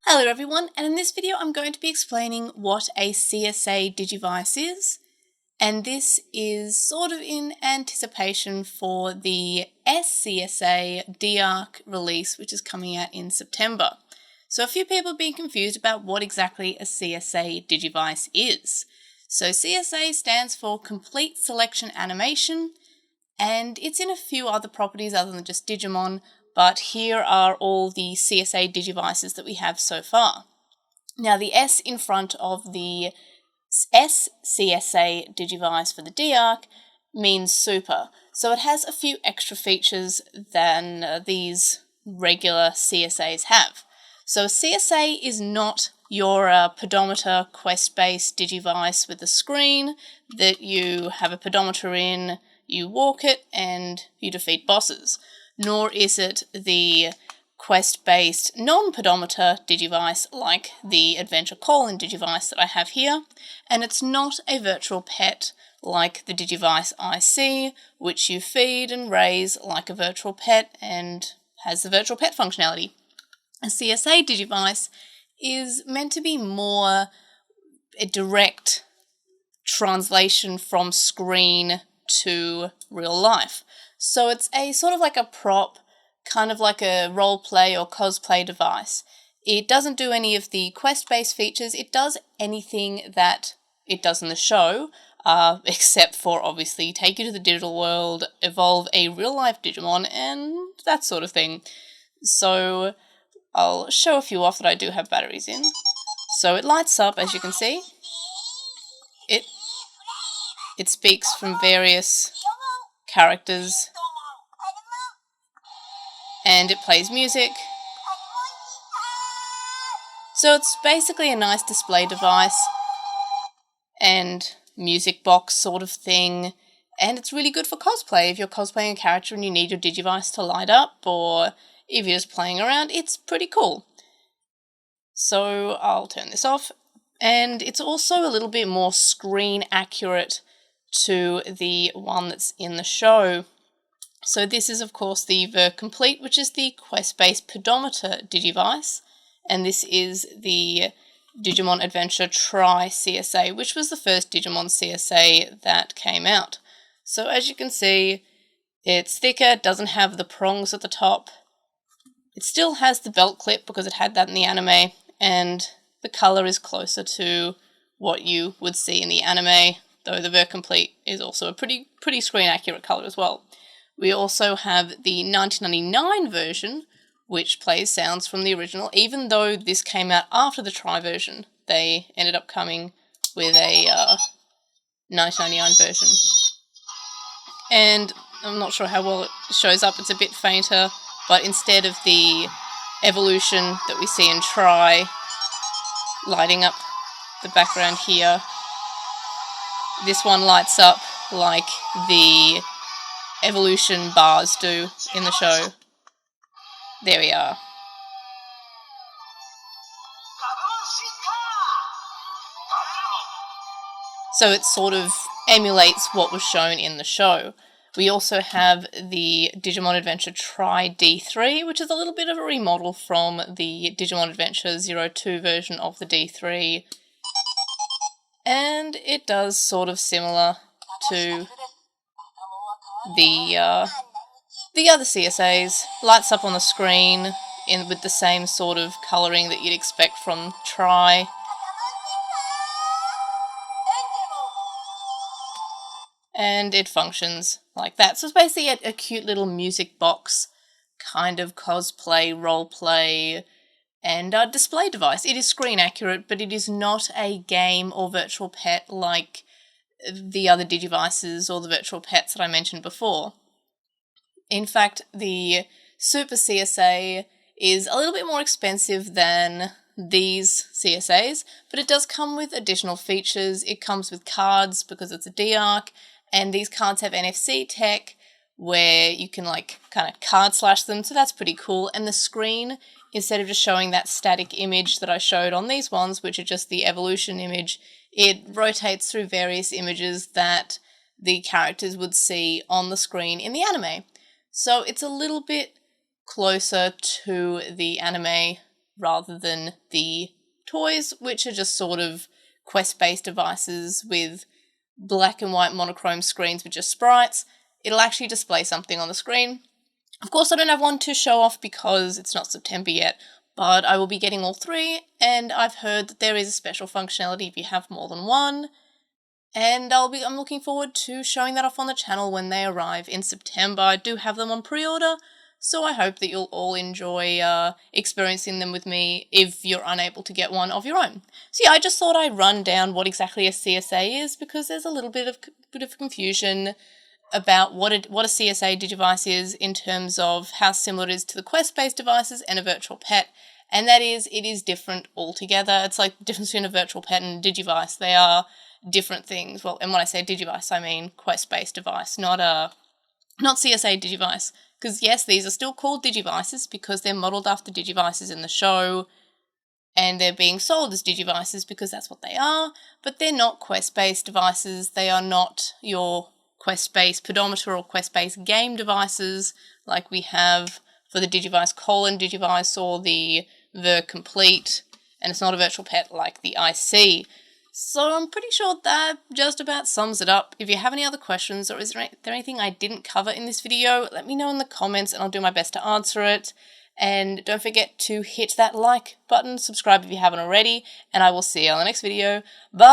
Hello everyone, and in this video I'm going to be explaining what a CSA Digivice is, and this is sort of in anticipation for the SCSA D Ark release, which is coming out in September. So a few people have been confused about what exactly a CSA Digivice is. So CSA stands for Complete Selection Animation, and it's in a few other properties other than just Digimon, but here are all the CSA Digivices that we have so far. Now the S in front of the SCSA Digivice for the D Ark means super, so it has a few extra features than these regular CSAs have. So CSA is not your pedometer quest-based Digivice with a screen that you have a pedometer in, you walk it, and you defeat bosses. Nor is it the quest-based non-pedometer Digivice like the Adventure Call-in Digivice that I have here, and it's not a virtual pet like the Digivice IC, which you feed and raise like a virtual pet and has the virtual pet functionality. A CSA Digivice is meant to be more a direct translation from screen to real life. So it's a sort of like a prop, kind of like a role play or cosplay device. It doesn't do any of the quest-based features. It does anything that it does in the show, except for obviously take you to the digital world, evolve a real-life Digimon, and that sort of thing. So I'll show a few off that I do have batteries in. So it lights up, as you can see. It speaks from various characters, and it plays music. So it's basically a nice display device and music box sort of thing, and it's really good for cosplay. If you're cosplaying a character and you need your Digivice to light up, or if you're just playing around, it's pretty cool. So I'll turn this off, and it's also a little bit more screen accurate to the one that's in the show. So this is of course the Complete, which is the quest-based pedometer Digivice, and this is the Digimon Adventure Tri CSA, which was the first Digimon CSA that came out. So as you can see, it's thicker, doesn't have the prongs at the top. It still has the belt clip because it had that in the anime, and the colour is closer to what you would see in the anime, though the Complete is also a pretty screen accurate colour as well. We also have the 1999 version, which plays sounds from the original, even though this came out after the Tri version. They ended up coming with a 1999 version. And I'm not sure how well it shows up, it's a bit fainter, but instead of the evolution that we see in Tri lighting up the background here, this one lights up like the evolution bars do in the show. There we are. So it sort of emulates what was shown in the show. We also have the Digimon Adventure Tri D3, which is a little bit of a remodel from the Digimon Adventure 02 version of the D3. And it does sort of similar to the other CSAs. Lights up on the screen with the same sort of colouring that you'd expect from Tri. And it functions like that. So it's basically a cute little music box, kind of cosplay, roleplay, and a display device. It is screen accurate, but it is not a game or virtual pet like the other Digivices or the virtual pets that I mentioned before. In fact, the Super CSA is a little bit more expensive than these CSAs, but it does come with additional features. It comes with cards because it's a D Ark, and these cards have NFC tech where you can like kind of card slash them, so that's pretty cool. And the screen, instead of just showing that static image that I showed on these ones, which are just the evolution image, it rotates through various images that the characters would see on the screen in the anime. So it's a little bit closer to the anime rather than the toys, which are just sort of quest-based devices with black and white monochrome screens with just sprites. It'll actually display something on the screen. Of course, I don't have one to show off because it's not September yet, but I will be getting all three, and I've heard that there is a special functionality if you have more than one, and I'm looking forward to showing that off on the channel when they arrive in September. I do have them on pre-order, so I hope that you'll all enjoy experiencing them with me if you're unable to get one of your own. So yeah, I just thought I'd run down what exactly a CSA is, because there's a little bit of confusion about what a CSA Digivice is in terms of how similar it is to the quest-based devices and a virtual pet, and that is, it is different altogether. It's like the difference between a virtual pet and a Digivice. They are different things. Well, and when I say Digivice, I mean quest-based device, not CSA Digivice. Because yes, these are still called Digivices because they're modelled after Digivices in the show, and they're being sold as Digivices because that's what they are, but they're not quest-based devices. They are not your quest-based pedometer or quest-based game devices like we have for the Digivice Digivice or the Complete, and it's not a virtual pet like the IC. So I'm pretty sure that just about sums it up. If you have any other questions, or is there anything I didn't cover in this video, let me know in the comments and I'll do my best to answer it. And don't forget to hit that like button, subscribe if you haven't already, and I will see you on the next video. Bye!